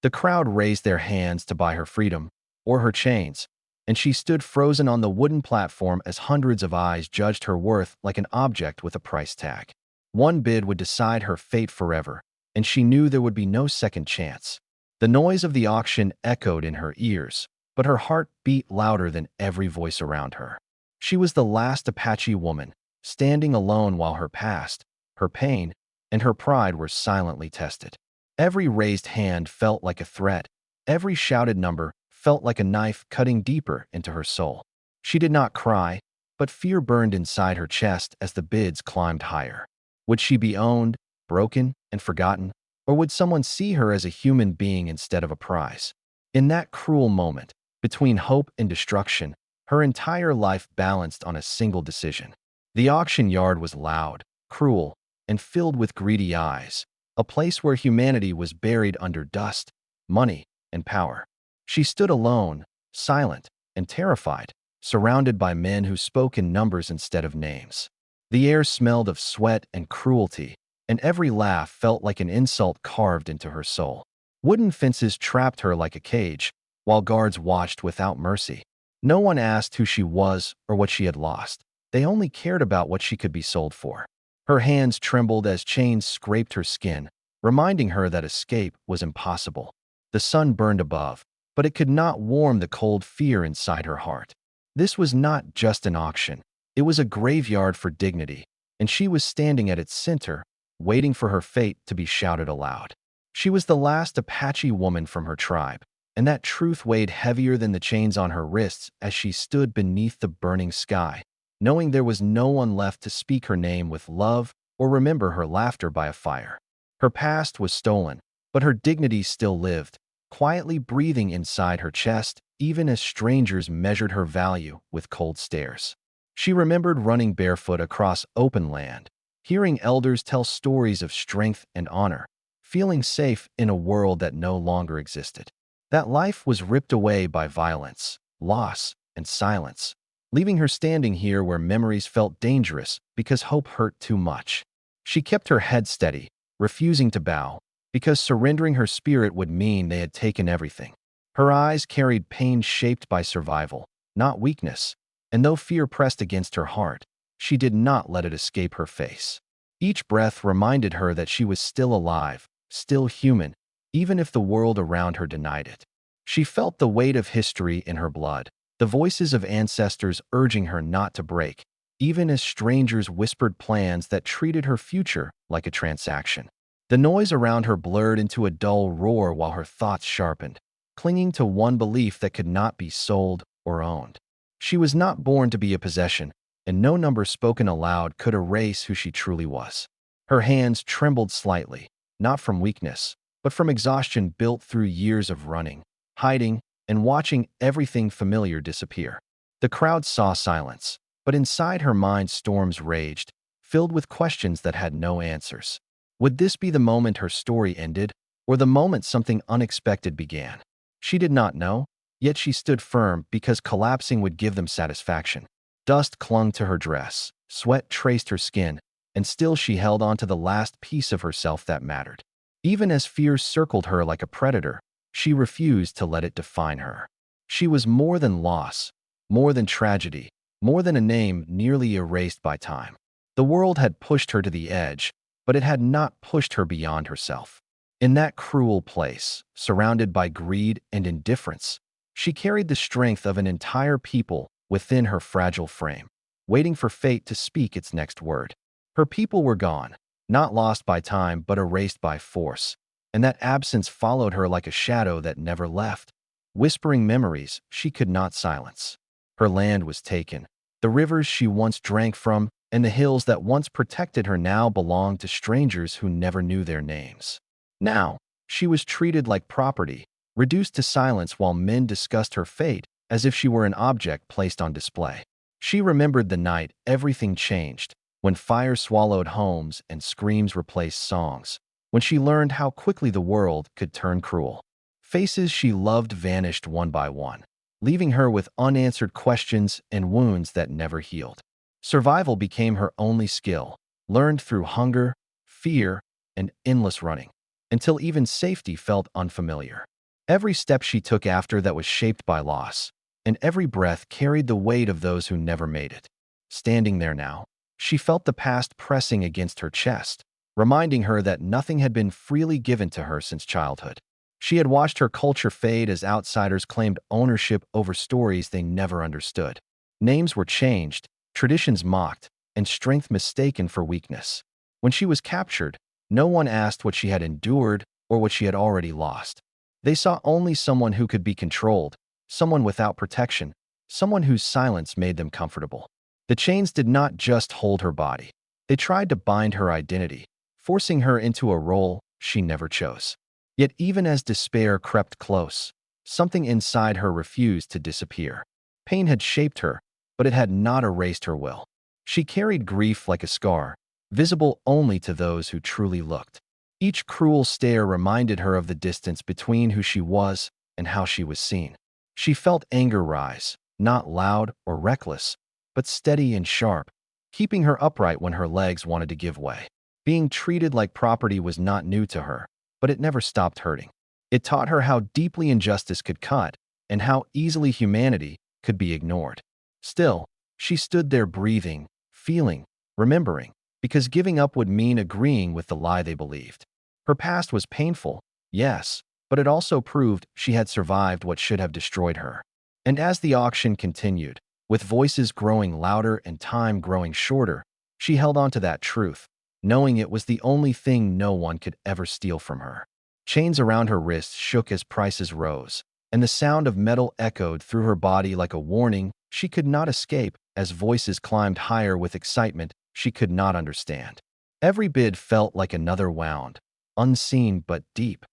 The crowd raised their hands to buy her freedom, or her chains, and she stood frozen on the wooden platform as hundreds of eyes judged her worth like an object with a price tag. One bid would decide her fate forever, and she knew there would be no second chance. The noise of the auction echoed in her ears, but her heart beat louder than every voice around her. She was the last Apache woman, standing alone while her past, her pain, and her pride were silently tested. Every raised hand felt like a threat. Every shouted number felt like a knife cutting deeper into her soul. She did not cry, but fear burned inside her chest as the bids climbed higher. Would she be owned, broken, and forgotten? Or would someone see her as a human being instead of a prize? In that cruel moment, between hope and destruction, her entire life balanced on a single decision. The auction yard was loud, cruel, and filled with greedy eyes, a place where humanity was buried under dust, money, and power. She stood alone, silent, and terrified, surrounded by men who spoke in numbers instead of names. The air smelled of sweat and cruelty, and every laugh felt like an insult carved into her soul. Wooden fences trapped her like a cage, while guards watched without mercy. No one asked who she was or what she had lost. They only cared about what she could be sold for. Her hands trembled as chains scraped her skin, reminding her that escape was impossible. The sun burned above, but it could not warm the cold fear inside her heart. This was not just an auction. It was a graveyard for dignity, and she was standing at its center, waiting for her fate to be shouted aloud. She was the last Apache woman from her tribe, and that truth weighed heavier than the chains on her wrists as she stood beneath the burning sky, knowing there was no one left to speak her name with love or remember her laughter by a fire. Her past was stolen, but her dignity still lived, quietly breathing inside her chest, even as strangers measured her value with cold stares. She remembered running barefoot across open land, hearing elders tell stories of strength and honor, feeling safe in a world that no longer existed. That life was ripped away by violence, loss, and silence, leaving her standing here where memories felt dangerous because hope hurt too much. She kept her head steady, refusing to bow, because surrendering her spirit would mean they had taken everything. Her eyes carried pain shaped by survival, not weakness, and though fear pressed against her heart, she did not let it escape her face. Each breath reminded her that she was still alive, still human, even if the world around her denied it. She felt the weight of history in her blood, the voices of ancestors urging her not to break, even as strangers whispered plans that treated her future like a transaction. The noise around her blurred into a dull roar while her thoughts sharpened, clinging to one belief that could not be sold or owned. She was not born to be a possession, and no number spoken aloud could erase who she truly was. Her hands trembled slightly, not from weakness, but from exhaustion built through years of running, hiding, and watching everything familiar disappear. The crowd saw silence, but inside her mind storms raged, filled with questions that had no answers. Would this be the moment her story ended, or the moment something unexpected began? She did not know, yet she stood firm because collapsing would give them satisfaction. Dust clung to her dress, sweat traced her skin, and still she held on to the last piece of herself that mattered. Even as fear circled her like a predator, she refused to let it define her. She was more than loss, more than tragedy, more than a name nearly erased by time. The world had pushed her to the edge, but it had not pushed her beyond herself. In that cruel place, surrounded by greed and indifference, she carried the strength of an entire people within her fragile frame, waiting for fate to speak its next word. Her people were gone, not lost by time but erased by force, and that absence followed her like a shadow that never left, whispering memories she could not silence. Her land was taken. The rivers she once drank from and the hills that once protected her now belonged to strangers who never knew their names. Now, she was treated like property, reduced to silence while men discussed her fate as if she were an object placed on display. She remembered the night everything changed, when fire swallowed homes and screams replaced songs, when she learned how quickly the world could turn cruel. Faces she loved vanished one by one, leaving her with unanswered questions and wounds that never healed. Survival became her only skill, learned through hunger, fear, and endless running. until even safety felt unfamiliar. Every step she took after that was shaped by loss, and every breath carried the weight of those who never made it. Standing there now, she felt the past pressing against her chest, reminding her that nothing had been freely given to her since childhood. She had watched her culture fade as outsiders claimed ownership over stories they never understood. Names were changed, traditions mocked, and strength mistaken for weakness. When she was captured, no one asked what she had endured or what she had already lost. They saw only someone who could be controlled, someone without protection, someone whose silence made them comfortable. The chains did not just hold her body. They tried to bind her identity, forcing her into a role she never chose. Yet even as despair crept close, something inside her refused to disappear. Pain had shaped her, but it had not erased her will. She carried grief like a scar, visible only to those who truly looked. Each cruel stare reminded her of the distance between who she was and how she was seen. She felt anger rise, not loud or reckless, but steady and sharp, keeping her upright when her legs wanted to give way. Being treated like property was not new to her, but it never stopped hurting. It taught her how deeply injustice could cut and how easily humanity could be ignored. Still, she stood there breathing, feeling, remembering, because giving up would mean agreeing with the lie they believed. Her past was painful, yes, but it also proved she had survived what should have destroyed her. And as the auction continued, with voices growing louder and time growing shorter, she held on to that truth, knowing it was the only thing no one could ever steal from her. Chains around her wrists shook as prices rose, and the sound of metal echoed through her body like a warning she could not escape as voices climbed higher with excitement she could not understand. Every bid felt like another wound, unseen but deep,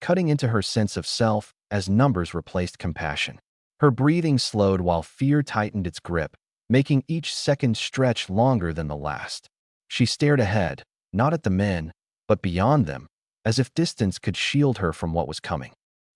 cutting into her sense of self as numbers replaced compassion. Her breathing slowed while fear tightened its grip, making each second stretch longer than the last. She stared ahead, not at the men, but beyond them, as if distance could shield her from what was coming.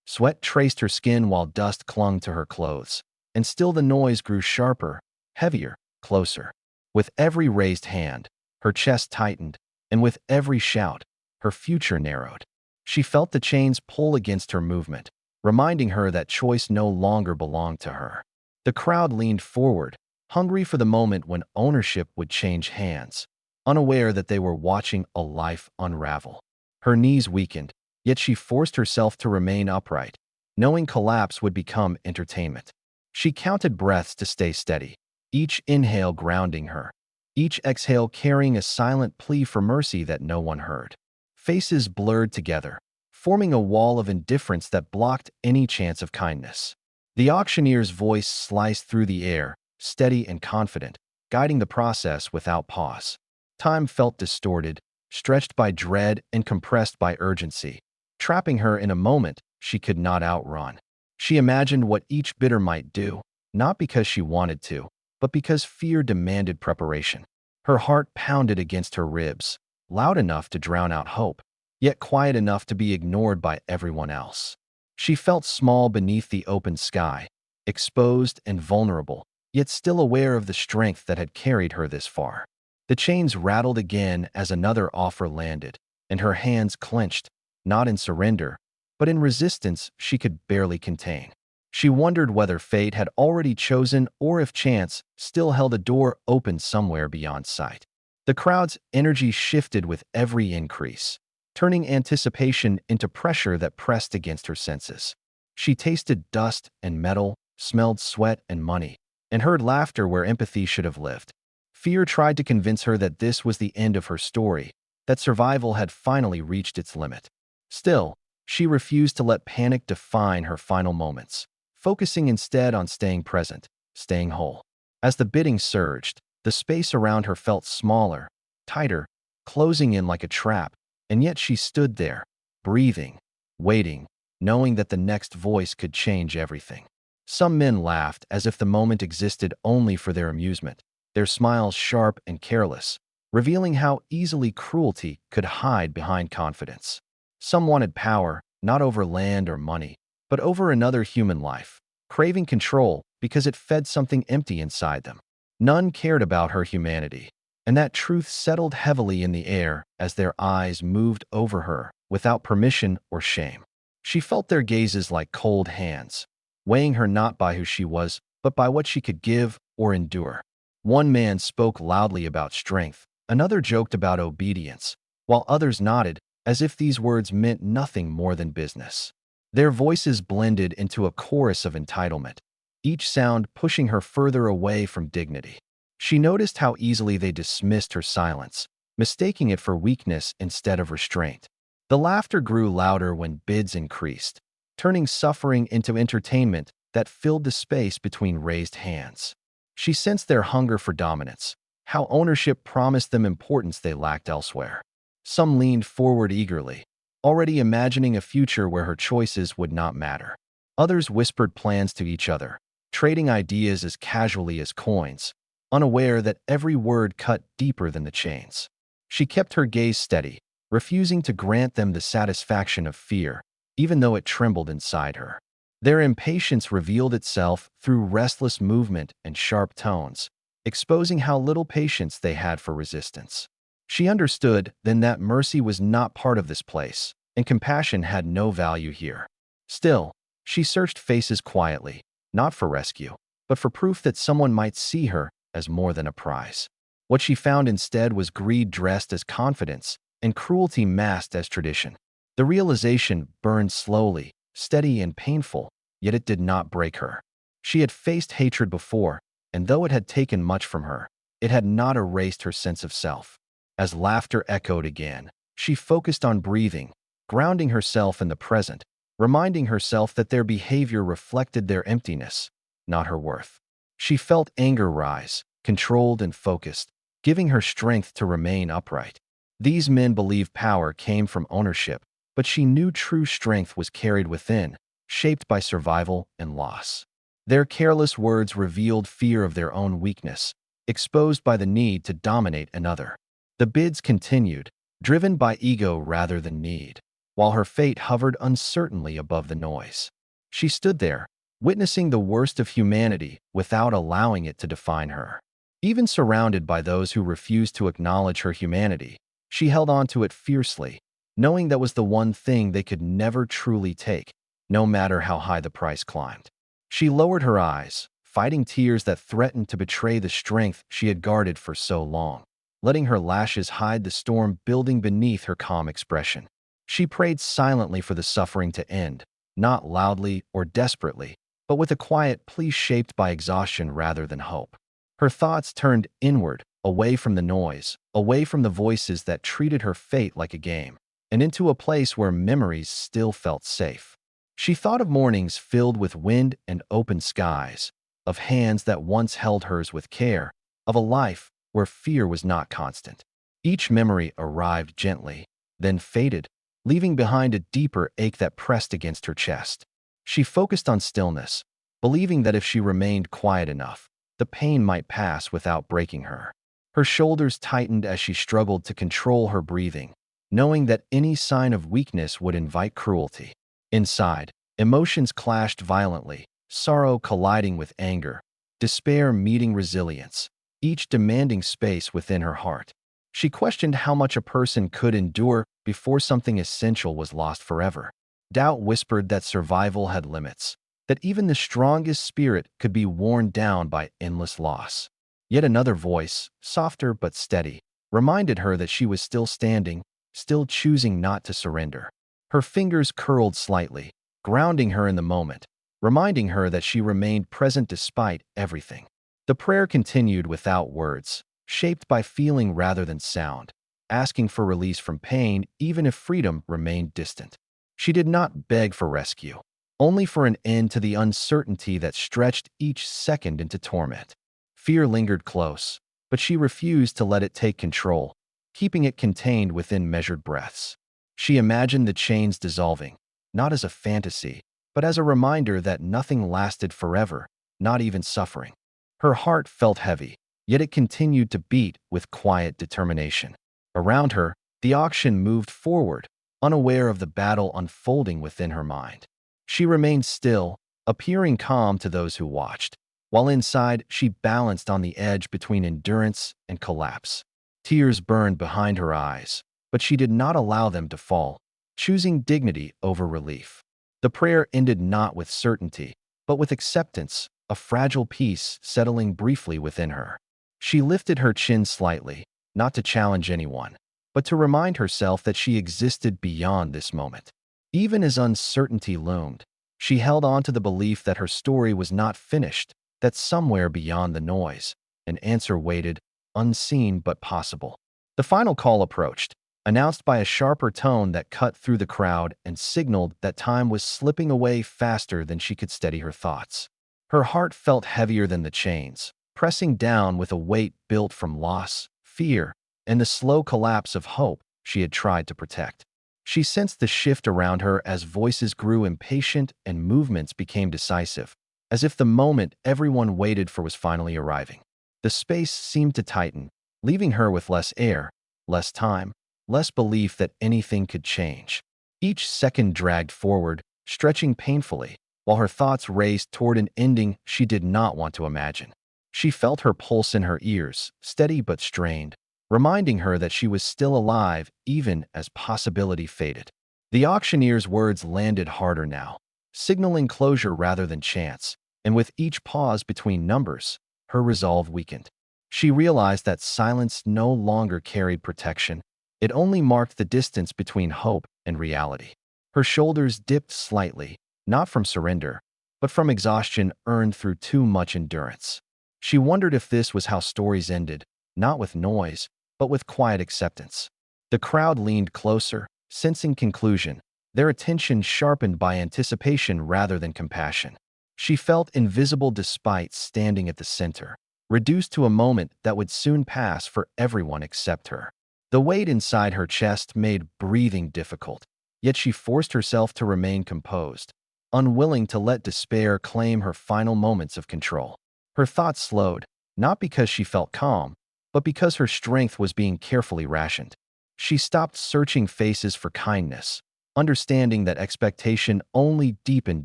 Sweat traced her skin while dust clung to her clothes, and still the noise grew sharper, heavier, closer. With every raised hand, her chest tightened, and with every shout, her future narrowed. She felt the chains pull against her movement, reminding her that choice no longer belonged to her. The crowd leaned forward, hungry for the moment when ownership would change hands, unaware that they were watching a life unravel. Her knees weakened, yet she forced herself to remain upright, knowing collapse would become entertainment. She counted breaths to stay steady, each inhale grounding her, each exhale carrying a silent plea for mercy that no one heard. Faces blurred together, forming a wall of indifference that blocked any chance of kindness. The auctioneer's voice sliced through the air, steady and confident, guiding the process without pause. Time felt distorted, stretched by dread and compressed by urgency, trapping her in a moment she could not outrun. She imagined what each bidder might do, not because she wanted to, but because fear demanded preparation. Her heart pounded against her ribs, loud enough to drown out hope, yet quiet enough to be ignored by everyone else. She felt small beneath the open sky, exposed and vulnerable, yet still aware of the strength that had carried her this far. The chains rattled again as another offer landed, and her hands clenched, not in surrender, but in resistance she could barely contain. She wondered whether fate had already chosen or if chance still held a door open somewhere beyond sight. The crowd's energy shifted with every increase, turning anticipation into pressure that pressed against her senses. She tasted dust and metal, smelled sweat and money, and heard laughter where empathy should have lived. Fear tried to convince her that this was the end of her story, that survival had finally reached its limit. Still, she refused to let panic define her final moments, focusing instead on staying present, staying whole. As the bidding surged, the space around her felt smaller, tighter, closing in like a trap, and yet she stood there, breathing, waiting, knowing that the next voice could change everything. Some men laughed as if the moment existed only for their amusement, their smiles sharp and careless, revealing how easily cruelty could hide behind confidence. Some wanted power, not over land or money, but over another human life, craving control because it fed something empty inside them. None cared about her humanity, and that truth settled heavily in the air as their eyes moved over her without permission or shame. She felt their gazes like cold hands, weighing her not by who she was, but by what she could give or endure. One man spoke loudly about strength, another joked about obedience, while others nodded as if these words meant nothing more than business. Their voices blended into a chorus of entitlement, each sound pushing her further away from dignity. She noticed how easily they dismissed her silence, mistaking it for weakness instead of restraint. The laughter grew louder when bids increased, turning suffering into entertainment that filled the space between raised hands. She sensed their hunger for dominance, how ownership promised them importance they lacked elsewhere. Some leaned forward eagerly, already imagining a future where her choices would not matter. Others whispered plans to each other, trading ideas as casually as coins, unaware that every word cut deeper than the chains. She kept her gaze steady, refusing to grant them the satisfaction of fear, even though it trembled inside her. Their impatience revealed itself through restless movement and sharp tones, exposing how little patience they had for resistance. She understood then that mercy was not part of this place, and compassion had no value here. Still, she searched faces quietly, not for rescue, but for proof that someone might see her as more than a prize. What she found instead was greed dressed as confidence and cruelty masked as tradition. The realization burned slowly, steady and painful, yet it did not break her. She had faced hatred before, and though it had taken much from her, it had not erased her sense of self. As laughter echoed again, she focused on breathing, grounding herself in the present, reminding herself that their behavior reflected their emptiness, not her worth. She felt anger rise, controlled and focused, giving her strength to remain upright. These men believed power came from ownership, but she knew true strength was carried within, shaped by survival and loss. Their careless words revealed fear of their own weakness, exposed by the need to dominate another. The bids continued, driven by ego rather than need, while her fate hovered uncertainly above the noise. She stood there, witnessing the worst of humanity without allowing it to define her. Even surrounded by those who refused to acknowledge her humanity, she held on to it fiercely, knowing that was the one thing they could never truly take, no matter how high the price climbed. She lowered her eyes, fighting tears that threatened to betray the strength she had guarded for so long, letting her lashes hide the storm building beneath her calm expression. She prayed silently for the suffering to end, not loudly or desperately, but with a quiet plea shaped by exhaustion rather than hope. Her thoughts turned inward, away from the noise, away from the voices that treated her fate like a game, and into a place where memories still felt safe. She thought of mornings filled with wind and open skies, of hands that once held hers with care, of a life where fear was not constant. Each memory arrived gently, then faded, leaving behind a deeper ache that pressed against her chest. She focused on stillness, believing that if she remained quiet enough, the pain might pass without breaking her. Her shoulders tightened as she struggled to control her breathing, knowing that any sign of weakness would invite cruelty. Inside, emotions clashed violently, sorrow colliding with anger, despair meeting resilience, each demanding space within her heart. She questioned how much a person could endure before something essential was lost forever. Doubt whispered that survival had limits, that even the strongest spirit could be worn down by endless loss. Yet another voice, softer but steady, reminded her that she was still standing, still choosing not to surrender. Her fingers curled slightly, grounding her in the moment, reminding her that she remained present despite everything. The prayer continued without words, shaped by feeling rather than sound, asking for release from pain even if freedom remained distant. She did not beg for rescue, only for an end to the uncertainty that stretched each second into torment. Fear lingered close, but she refused to let it take control, keeping it contained within measured breaths. She imagined the chains dissolving, not as a fantasy, but as a reminder that nothing lasted forever, not even suffering. Her heart felt heavy, yet it continued to beat with quiet determination. Around her, the auction moved forward, unaware of the battle unfolding within her mind. She remained still, appearing calm to those who watched, while inside she balanced on the edge between endurance and collapse. Tears burned behind her eyes, but she did not allow them to fall, choosing dignity over relief. The prayer ended not with certainty, but with acceptance, a fragile peace settling briefly within her. She lifted her chin slightly, not to challenge anyone, but to remind herself that she existed beyond this moment. Even as uncertainty loomed, she held on to the belief that her story was not finished, that somewhere beyond the noise, an answer waited, unseen but possible. The final call approached, announced by a sharper tone that cut through the crowd and signaled that time was slipping away faster than she could steady her thoughts. Her heart felt heavier than the chains, pressing down with a weight built from loss, fear, and the slow collapse of hope she had tried to protect. She sensed the shift around her as voices grew impatient and movements became decisive, as if the moment everyone waited for was finally arriving. The space seemed to tighten, leaving her with less air, less time, less belief that anything could change. Each second dragged forward, stretching painfully, while her thoughts raced toward an ending she did not want to imagine. She felt her pulse in her ears, steady but strained, reminding her that she was still alive even as possibility faded. The auctioneer's words landed harder now, signaling closure rather than chance, and with each pause between numbers, her resolve weakened. She realized that silence no longer carried protection. It only marked the distance between hope and reality. Her shoulders dipped slightly, not from surrender, but from exhaustion earned through too much endurance. She wondered if this was how stories ended, not with noise, but with quiet acceptance. The crowd leaned closer, sensing conclusion, their attention sharpened by anticipation rather than compassion. She felt invisible despite standing at the center, reduced to a moment that would soon pass for everyone except her. The weight inside her chest made breathing difficult, yet she forced herself to remain composed, unwilling to let despair claim her final moments of control. Her thoughts slowed, not because she felt calm, but because her strength was being carefully rationed. She stopped searching faces for kindness, understanding that expectation only deepened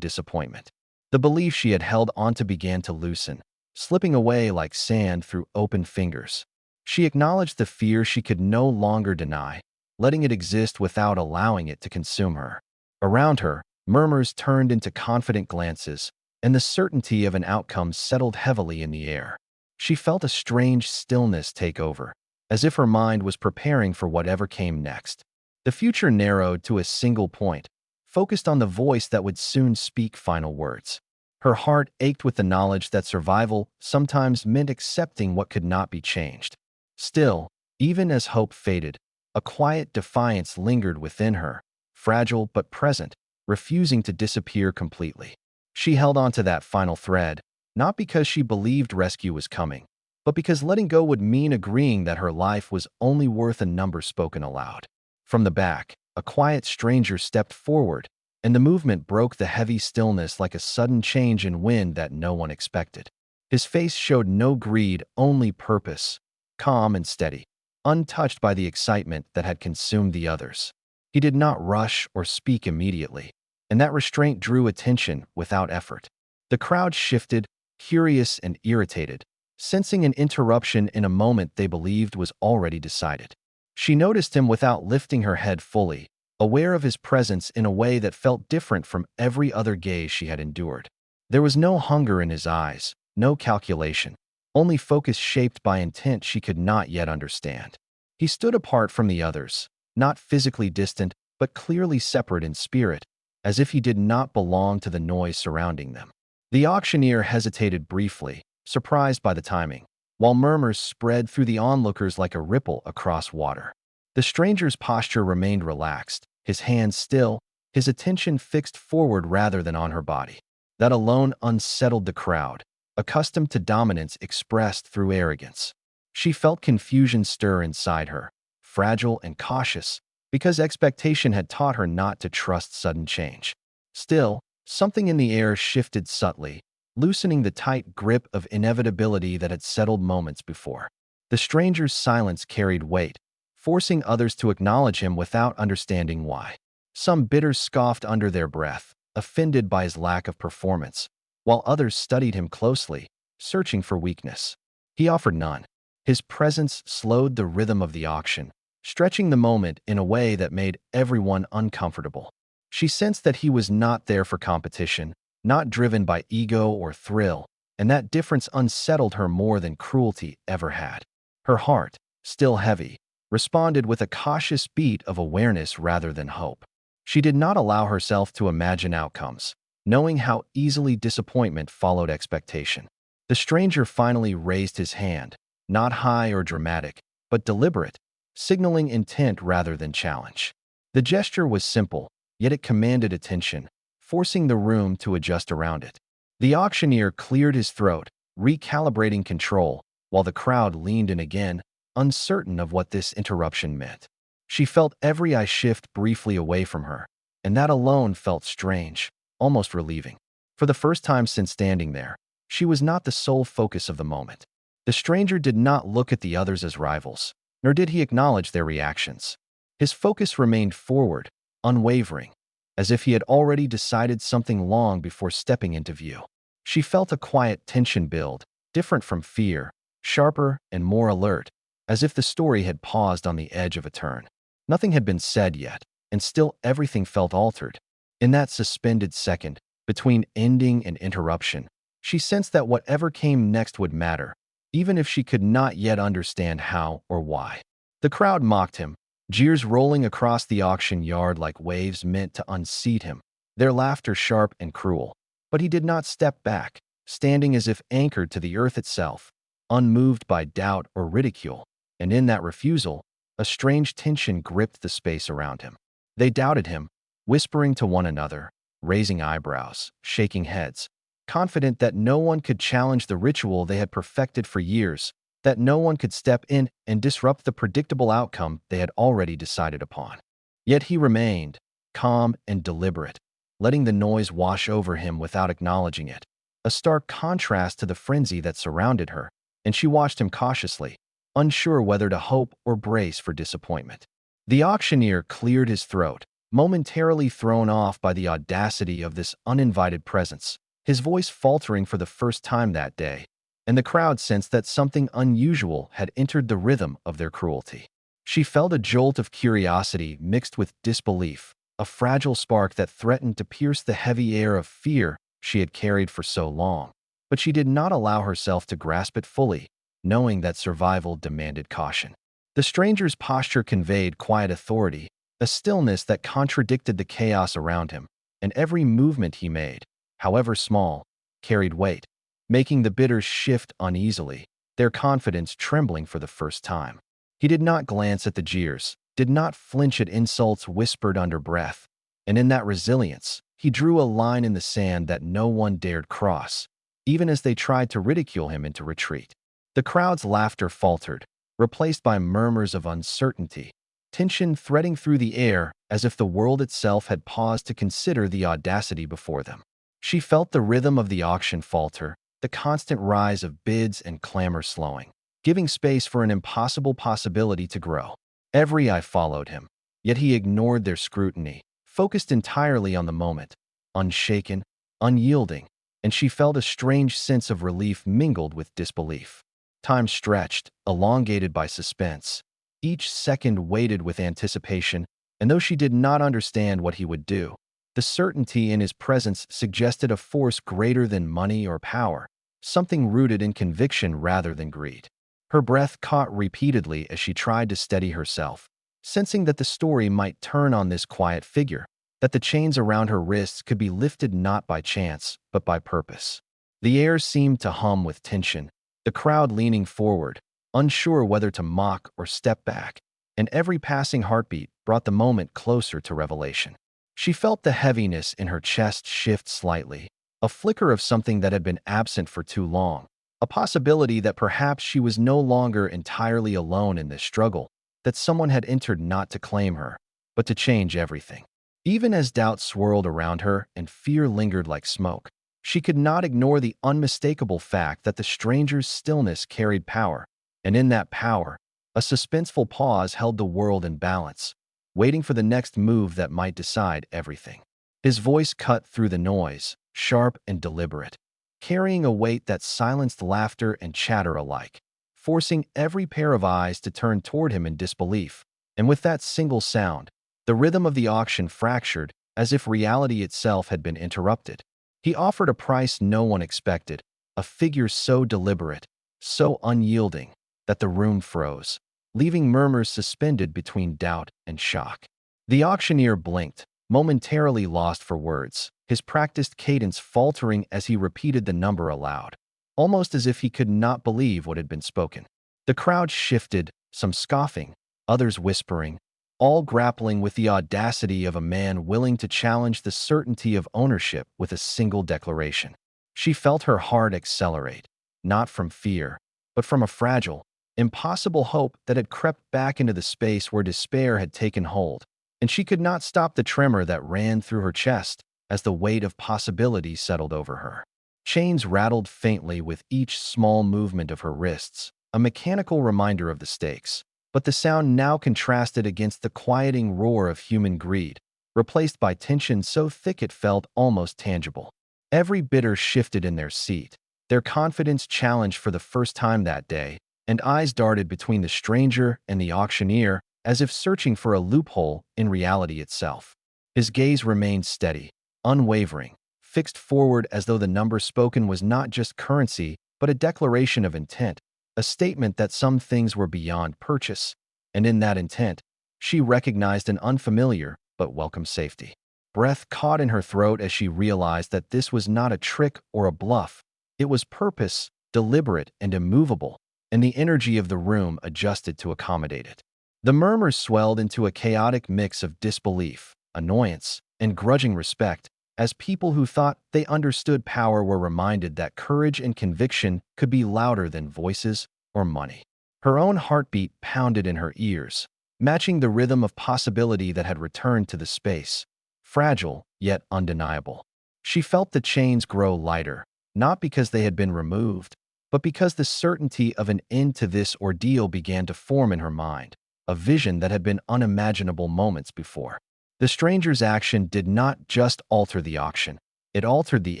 disappointment. The belief she had held onto began to loosen, slipping away like sand through open fingers. She acknowledged the fear she could no longer deny, letting it exist without allowing it to consume her. Around her, murmurs turned into confident glances, and the certainty of an outcome settled heavily in the air. She felt a strange stillness take over, as if her mind was preparing for whatever came next. The future narrowed to a single point, focused on the voice that would soon speak final words. Her heart ached with the knowledge that survival sometimes meant accepting what could not be changed. Still, even as hope faded, a quiet defiance lingered within her, fragile but present, refusing to disappear completely. She held on to that final thread, not because she believed rescue was coming, but because letting go would mean agreeing that her life was only worth a number spoken aloud. From the back, a quiet stranger stepped forward, and the movement broke the heavy stillness like a sudden change in wind that no one expected. His face showed no greed, only purpose, calm and steady, untouched by the excitement that had consumed the others. He did not rush or speak immediately, and that restraint drew attention without effort. The crowd shifted, curious and irritated, sensing an interruption in a moment they believed was already decided. She noticed him without lifting her head fully, aware of his presence in a way that felt different from every other gaze she had endured. There was no hunger in his eyes, no calculation, only focus shaped by intent she could not yet understand. He stood apart from the others, not physically distant, but clearly separate in spirit, as if he did not belong to the noise surrounding them. The auctioneer hesitated briefly, surprised by the timing, while murmurs spread through the onlookers like a ripple across water. The stranger's posture remained relaxed, his hands still, his attention fixed forward rather than on her body. That alone unsettled the crowd, accustomed to dominance expressed through arrogance. She felt confusion stir inside her, fragile and cautious, because expectation had taught her not to trust sudden change. Still, something in the air shifted subtly, loosening the tight grip of inevitability that had settled moments before. The stranger's silence carried weight, forcing others to acknowledge him without understanding why. Some bidders scoffed under their breath, offended by his lack of performance, while others studied him closely, searching for weakness. He offered none. His presence slowed the rhythm of the auction, stretching the moment in a way that made everyone uncomfortable. She sensed that he was not there for competition, not driven by ego or thrill, and that difference unsettled her more than cruelty ever had. Her heart, still heavy, responded with a cautious beat of awareness rather than hope. She did not allow herself to imagine outcomes, knowing how easily disappointment followed expectation. The stranger finally raised his hand, not high or dramatic, but deliberate, signaling intent rather than challenge. The gesture was simple, yet it commanded attention, forcing the room to adjust around it. The auctioneer cleared his throat, recalibrating control, while the crowd leaned in again, uncertain of what this interruption meant. She felt every eye shift briefly away from her, and that alone felt strange, almost relieving. For the first time since standing there, she was not the sole focus of the moment. The stranger did not look at the others as rivals, nor did he acknowledge their reactions. His focus remained forward, unwavering, as if he had already decided something long before stepping into view. She felt a quiet tension build, different from fear, sharper and more alert, as if the story had paused on the edge of a turn. Nothing had been said yet, and still everything felt altered. In that suspended second, between ending and interruption, she sensed that whatever came next would matter, even if she could not yet understand how or why. The crowd mocked him, jeers rolling across the auction yard like waves meant to unseat him, their laughter sharp and cruel. But he did not step back, standing as if anchored to the earth itself, unmoved by doubt or ridicule, and in that refusal, a strange tension gripped the space around him. They doubted him, whispering to one another, raising eyebrows, shaking heads, confident that no one could challenge the ritual they had perfected for years, that no one could step in and disrupt the predictable outcome they had already decided upon. Yet he remained, calm and deliberate, letting the noise wash over him without acknowledging it, a stark contrast to the frenzy that surrounded her, and she watched him cautiously, unsure whether to hope or brace for disappointment. The auctioneer cleared his throat, momentarily thrown off by the audacity of this uninvited presence, his voice faltering for the first time that day, and the crowd sensed that something unusual had entered the rhythm of their cruelty. She felt a jolt of curiosity mixed with disbelief, a fragile spark that threatened to pierce the heavy air of fear she had carried for so long. But she did not allow herself to grasp it fully, knowing that survival demanded caution. The stranger's posture conveyed quiet authority, a stillness that contradicted the chaos around him, and every movement he made, however small, carried weight, making the bidders shift uneasily, their confidence trembling for the first time. He did not glance at the jeers, did not flinch at insults whispered under breath, and in that resilience, he drew a line in the sand that no one dared cross, even as they tried to ridicule him into retreat. The crowd's laughter faltered, replaced by murmurs of uncertainty, tension threading through the air as if the world itself had paused to consider the audacity before them. She felt the rhythm of the auction falter, the constant rise of bids and clamor slowing, giving space for an impossible possibility to grow. Every eye followed him, yet he ignored their scrutiny, focused entirely on the moment, unshaken, unyielding, and she felt a strange sense of relief mingled with disbelief. Time stretched, elongated by suspense. Each second waited with anticipation, and though she did not understand what he would do, the certainty in his presence suggested a force greater than money or power, something rooted in conviction rather than greed. Her breath caught repeatedly as she tried to steady herself, sensing that the story might turn on this quiet figure, that the chains around her wrists could be lifted not by chance, but by purpose. The air seemed to hum with tension, the crowd leaning forward, unsure whether to mock or step back, and every passing heartbeat brought the moment closer to revelation. She felt the heaviness in her chest shift slightly, a flicker of something that had been absent for too long, a possibility that perhaps she was no longer entirely alone in this struggle, that someone had entered not to claim her, but to change everything. Even as doubt swirled around her and fear lingered like smoke, she could not ignore the unmistakable fact that the stranger's stillness carried power, and in that power, a suspenseful pause held the world in balance, waiting for the next move that might decide everything. His voice cut through the noise, sharp and deliberate, carrying a weight that silenced laughter and chatter alike, forcing every pair of eyes to turn toward him in disbelief, And with that single sound, the rhythm of the auction fractured as if reality itself had been interrupted. He offered a price no one expected, a figure so deliberate, so unyielding, that the room froze, leaving murmurs suspended between doubt and shock. The auctioneer blinked, momentarily lost for words, his practiced cadence faltering as he repeated the number aloud, almost as if he could not believe what had been spoken. The crowd shifted, some scoffing, others whispering, all grappling with the audacity of a man willing to challenge the certainty of ownership with a single declaration. She felt her heart accelerate, not from fear, but from a fragile, impossible hope that had crept back into the space where despair had taken hold, and she could not stop the tremor that ran through her chest as the weight of possibility settled over her. Chains rattled faintly with each small movement of her wrists, a mechanical reminder of the stakes. But the sound now contrasted against the quieting roar of human greed, replaced by tension so thick it felt almost tangible. Every bidder shifted in their seat, their confidence challenged for the first time that day, and eyes darted between the stranger and the auctioneer as if searching for a loophole in reality itself. His gaze remained steady, unwavering, fixed forward as though the number spoken was not just currency but a declaration of intent, a statement that some things were beyond purchase, and in that intent, she recognized an unfamiliar but welcome safety. Breath caught in her throat as she realized that this was not a trick or a bluff. It was purpose, deliberate and immovable, and the energy of the room adjusted to accommodate it. The murmurs swelled into a chaotic mix of disbelief, annoyance, and grudging respect, as people who thought they understood power were reminded that courage and conviction could be louder than voices or money. Her own heartbeat pounded in her ears, matching the rhythm of possibility that had returned to the space, fragile yet undeniable. She felt the chains grow lighter, not because they had been removed, but because the certainty of an end to this ordeal began to form in her mind, a vision that had been unimaginable moments before. The stranger's action did not just alter the auction, it altered the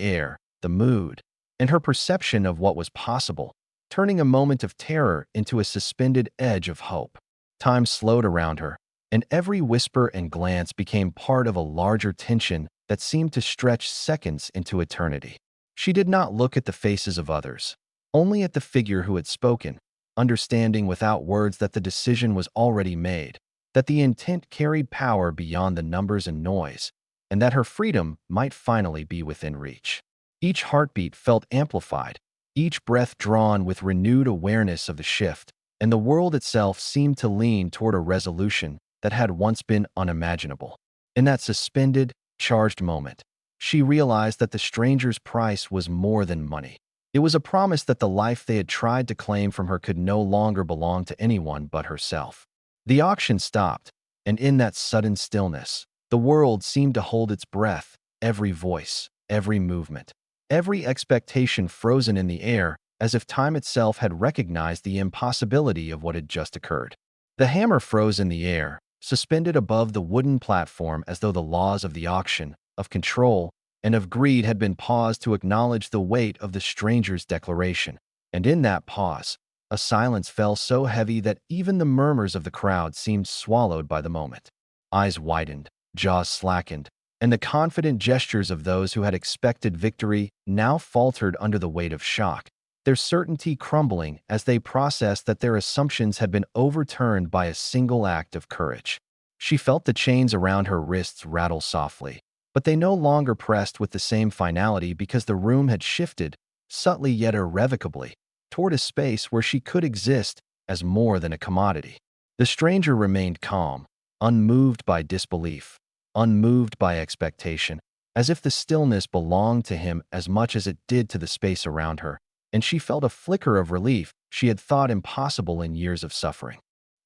air, the mood, and her perception of what was possible, turning a moment of terror into a suspended edge of hope. Time slowed around her, and every whisper and glance became part of a larger tension that seemed to stretch seconds into eternity. She did not look at the faces of others, only at the figure who had spoken, understanding without words that the decision was already made, that the intent carried power beyond the numbers and noise, and that her freedom might finally be within reach. Each heartbeat felt amplified, each breath drawn with renewed awareness of the shift, and the world itself seemed to lean toward a resolution that had once been unimaginable. In that suspended, charged moment, she realized that the stranger's price was more than money. It was a promise that the life they had tried to claim from her could no longer belong to anyone but herself. The auction stopped, and in that sudden stillness, the world seemed to hold its breath, every voice, every movement, every expectation frozen in the air, as if time itself had recognized the impossibility of what had just occurred. The hammer froze in the air, suspended above the wooden platform as though the laws of the auction, of control, and of greed had been paused to acknowledge the weight of the stranger's declaration. And in that pause, a silence fell so heavy that even the murmurs of the crowd seemed swallowed by the moment. Eyes widened, jaws slackened, and the confident gestures of those who had expected victory now faltered under the weight of shock, their certainty crumbling as they processed that their assumptions had been overturned by a single act of courage. She felt the chains around her wrists rattle softly, but they no longer pressed with the same finality because the room had shifted, subtly yet irrevocably, toward a space where she could exist as more than a commodity. The stranger remained calm, unmoved by disbelief, unmoved by expectation, as if the stillness belonged to him as much as it did to the space around her, and she felt a flicker of relief she had thought impossible in years of suffering.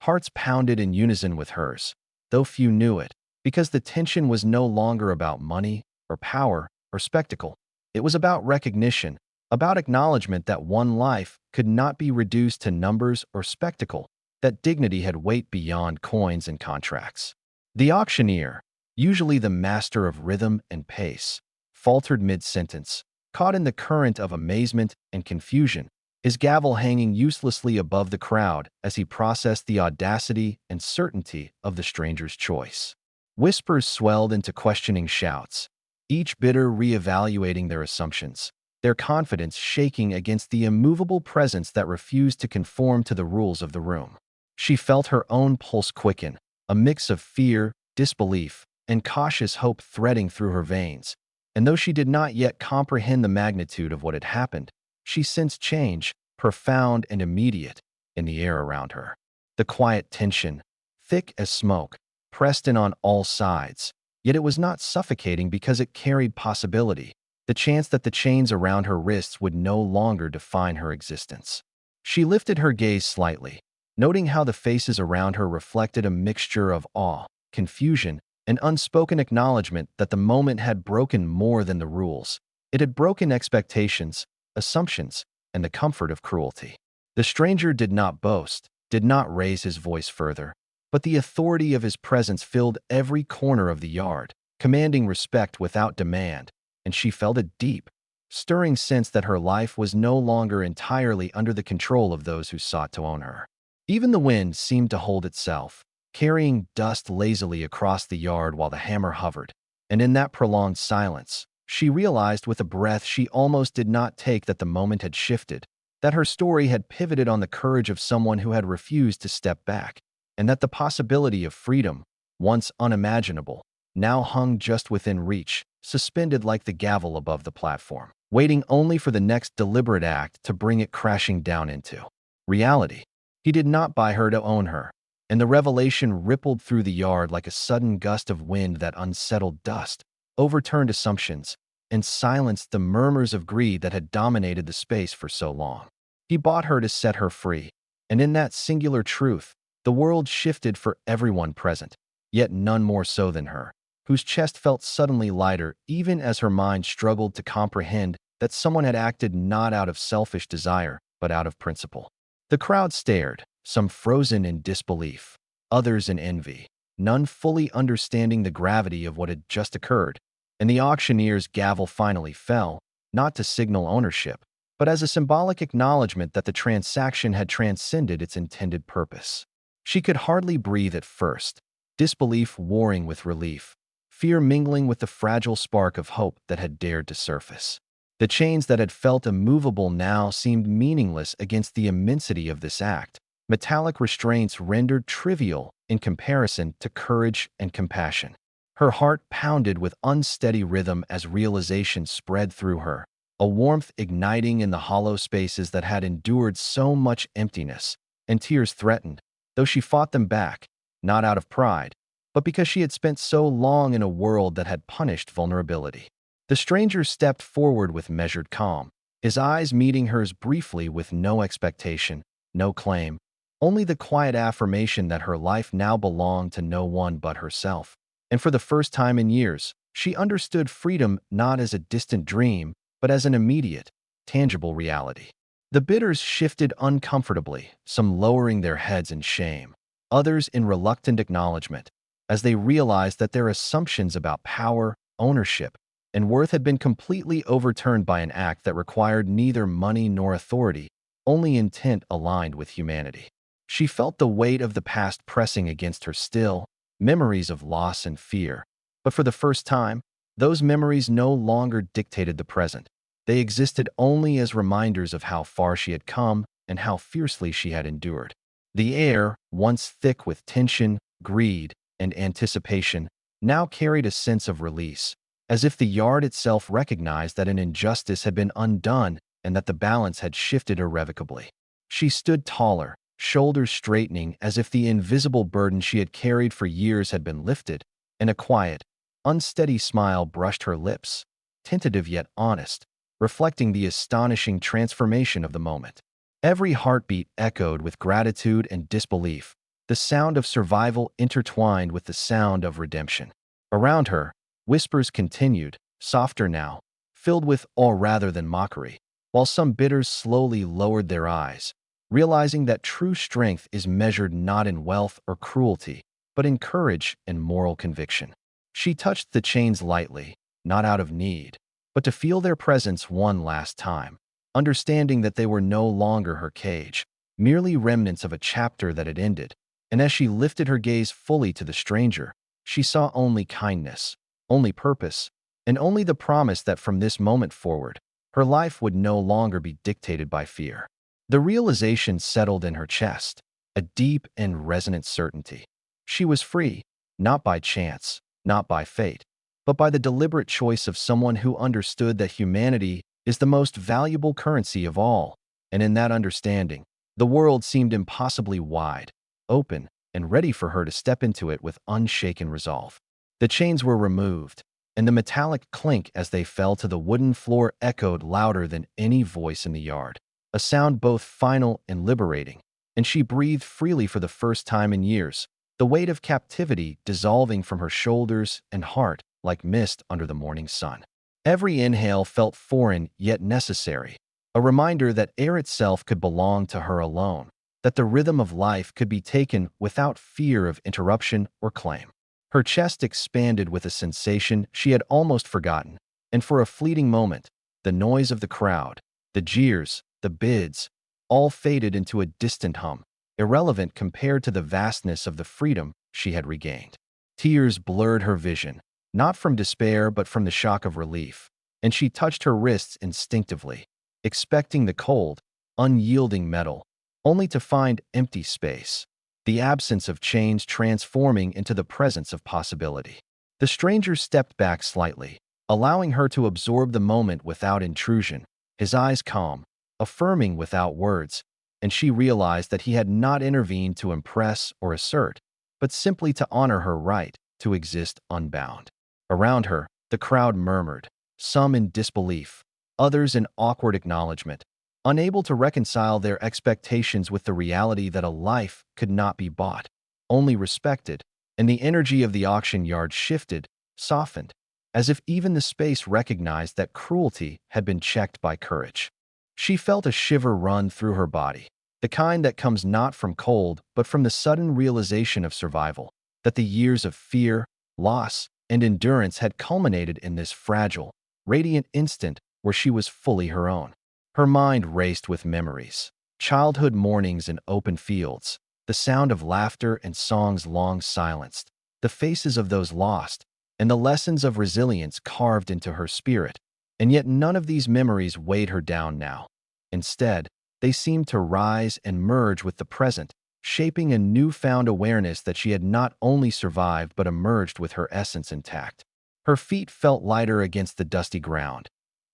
Hearts pounded in unison with hers, though few knew it, because the tension was no longer about money or power or spectacle. It was about recognition, about acknowledgement that one life could not be reduced to numbers or spectacle, that dignity had weight beyond coins and contracts. The auctioneer, usually the master of rhythm and pace, faltered mid-sentence, caught in the current of amazement and confusion, his gavel hanging uselessly above the crowd as he processed the audacity and certainty of the stranger's choice. Whispers swelled into questioning shouts, each bidder reevaluating their assumptions, their confidence shaking against the immovable presence that refused to conform to the rules of the room. She felt her own pulse quicken, a mix of fear, disbelief, and cautious hope threading through her veins. And though she did not yet comprehend the magnitude of what had happened, she sensed change, profound and immediate, in the air around her. The quiet tension, thick as smoke, pressed in on all sides, yet it was not suffocating because it carried possibility, the chance that the chains around her wrists would no longer define her existence. She lifted her gaze slightly, noting how the faces around her reflected a mixture of awe, confusion, and unspoken acknowledgement that the moment had broken more than the rules. It had broken expectations, assumptions, and the comfort of cruelty. The stranger did not boast, did not raise his voice further, but the authority of his presence filled every corner of the yard, commanding respect without demand, and she felt a deep, stirring sense that her life was no longer entirely under the control of those who sought to own her. Even the wind seemed to hold itself, carrying dust lazily across the yard while the hammer hovered, and in that prolonged silence, she realized with a breath she almost did not take that the moment had shifted, that her story had pivoted on the courage of someone who had refused to step back, and that the possibility of freedom, once unimaginable, now hung just within reach, suspended like the gavel above the platform, waiting only for the next deliberate act to bring it crashing down into reality. He did not buy her to own her, and the revelation rippled through the yard like a sudden gust of wind that unsettled dust, overturned assumptions, and silenced the murmurs of greed that had dominated the space for so long. He bought her to set her free, and in that singular truth, the world shifted for everyone present, yet none more so than her, whose chest felt suddenly lighter even as her mind struggled to comprehend that someone had acted not out of selfish desire, but out of principle. The crowd stared, some frozen in disbelief, others in envy, none fully understanding the gravity of what had just occurred, and the auctioneer's gavel finally fell, not to signal ownership, but as a symbolic acknowledgement that the transaction had transcended its intended purpose. She could hardly breathe at first, disbelief warring with relief, fear mingling with the fragile spark of hope that had dared to surface. The chains that had felt immovable now seemed meaningless against the immensity of this act, metallic restraints rendered trivial in comparison to courage and compassion. Her heart pounded with unsteady rhythm as realization spread through her, a warmth igniting in the hollow spaces that had endured so much emptiness, and tears threatened, though she fought them back, not out of pride, but because she had spent so long in a world that had punished vulnerability. The stranger stepped forward with measured calm, his eyes meeting hers briefly with no expectation, no claim, only the quiet affirmation that her life now belonged to no one but herself. And for the first time in years, she understood freedom not as a distant dream, but as an immediate, tangible reality. The bidders shifted uncomfortably, some lowering their heads in shame, others in reluctant acknowledgement, as they realized that their assumptions about power, ownership, and worth had been completely overturned by an act that required neither money nor authority, only intent aligned with humanity. She felt the weight of the past pressing against her still, memories of loss and fear. But for the first time, those memories no longer dictated the present. They existed only as reminders of how far she had come and how fiercely she had endured. The air, once thick with tension, greed, and anticipation, now carried a sense of release, as if the yard itself recognized that an injustice had been undone and that the balance had shifted irrevocably. She stood taller, shoulders straightening as if the invisible burden she had carried for years had been lifted, and a quiet, unsteady smile brushed her lips, tentative yet honest, reflecting the astonishing transformation of the moment. Every heartbeat echoed with gratitude and disbelief, the sound of survival intertwined with the sound of redemption. Around her, whispers continued, softer now, filled with awe rather than mockery, while some bidders slowly lowered their eyes, realizing that true strength is measured not in wealth or cruelty, but in courage and moral conviction. She touched the chains lightly, not out of need, but to feel their presence one last time, understanding that they were no longer her cage, merely remnants of a chapter that had ended. And as she lifted her gaze fully to the stranger, she saw only kindness, only purpose, and only the promise that from this moment forward, her life would no longer be dictated by fear. The realization settled in her chest, a deep and resonant certainty. She was free, not by chance, not by fate, but by the deliberate choice of someone who understood that humanity is the most valuable currency of all, and in that understanding, the world seemed impossibly wide, open, and ready for her to step into it with unshaken resolve. The chains were removed, and the metallic clink as they fell to the wooden floor echoed louder than any voice in the yard, a sound both final and liberating, and she breathed freely for the first time in years, the weight of captivity dissolving from her shoulders and heart like mist under the morning sun. Every inhale felt foreign yet necessary, a reminder that air itself could belong to her alone, that the rhythm of life could be taken without fear of interruption or claim. Her chest expanded with a sensation she had almost forgotten, and for a fleeting moment, the noise of the crowd, the jeers, the bids, all faded into a distant hum, irrelevant compared to the vastness of the freedom she had regained. Tears blurred her vision, not from despair but from the shock of relief, and she touched her wrists instinctively, expecting the cold, unyielding metal, only to find empty space, the absence of chains transforming into the presence of possibility. The stranger stepped back slightly, allowing her to absorb the moment without intrusion, his eyes calm, affirming without words, and she realized that he had not intervened to impress or assert, but simply to honor her right to exist unbound. Around her, the crowd murmured, some in disbelief, others in awkward acknowledgement, unable to reconcile their expectations with the reality that a life could not be bought, only respected, and the energy of the auction yard shifted, softened, as if even the space recognized that cruelty had been checked by courage. She felt a shiver run through her body, the kind that comes not from cold but from the sudden realization of survival, that the years of fear, loss, and endurance had culminated in this fragile, radiant instant where she was fully her own. Her mind raced with memories, childhood mornings in open fields, the sound of laughter and songs long silenced, the faces of those lost, and the lessons of resilience carved into her spirit. And yet none of these memories weighed her down now. Instead, they seemed to rise and merge with the present, shaping a newfound awareness that she had not only survived but emerged with her essence intact. Her feet felt lighter against the dusty ground,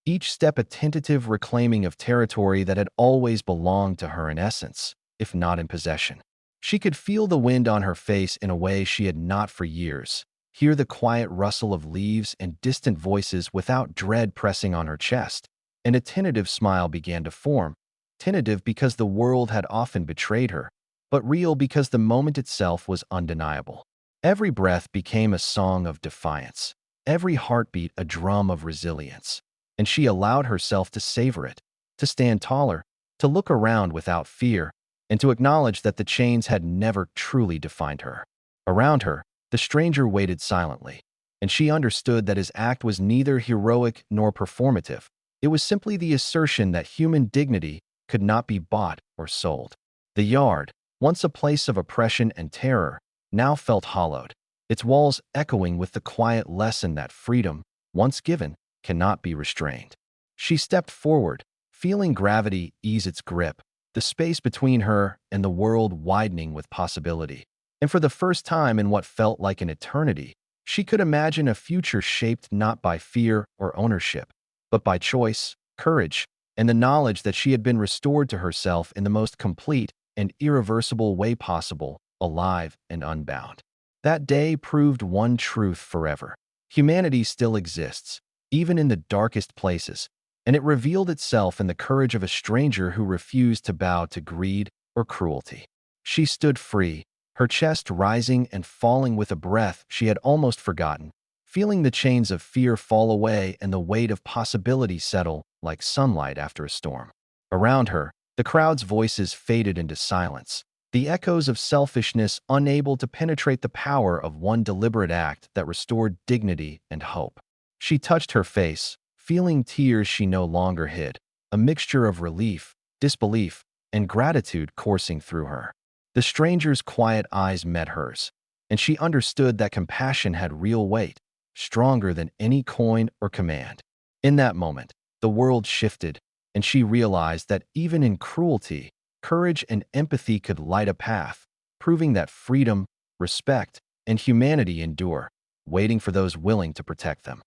each step a tentative reclaiming of territory that had always belonged to her in essence, if not in possession. She could feel the wind on her face in a way she had not for years, hear the quiet rustle of leaves and distant voices without dread pressing on her chest, and a tentative smile began to form, tentative because the world had often betrayed her, but real because the moment itself was undeniable. Every breath became a song of defiance, every heartbeat a drum of resilience, and she allowed herself to savor it, to stand taller, to look around without fear, and to acknowledge that the chains had never truly defined her. Around her, the stranger waited silently, and she understood that his act was neither heroic nor performative. It was simply the assertion that human dignity could not be bought or sold. The yard, once a place of oppression and terror, now felt hollowed, its walls echoing with the quiet lesson that freedom, once given, cannot be restrained. She stepped forward, feeling gravity ease its grip, the space between her and the world widening with possibility. And for the first time in what felt like an eternity, she could imagine a future shaped not by fear or ownership, but by choice, courage, and the knowledge that she had been restored to herself in the most complete and irreversible way possible, alive and unbound. That day proved one truth forever. Humanity still exists, even in the darkest places, and it revealed itself in the courage of a stranger who refused to bow to greed or cruelty. She stood free, her chest rising and falling with a breath she had almost forgotten, feeling the chains of fear fall away and the weight of possibility settle like sunlight after a storm. Around her, the crowd's voices faded into silence, the echoes of selfishness unable to penetrate the power of one deliberate act that restored dignity and hope. She touched her face, feeling tears she no longer hid, a mixture of relief, disbelief, and gratitude coursing through her. The stranger's quiet eyes met hers, and she understood that compassion had real weight, stronger than any coin or command. In that moment, the world shifted, and she realized that even in cruelty, courage and empathy could light a path, proving that freedom, respect, and humanity endure, waiting for those willing to protect them.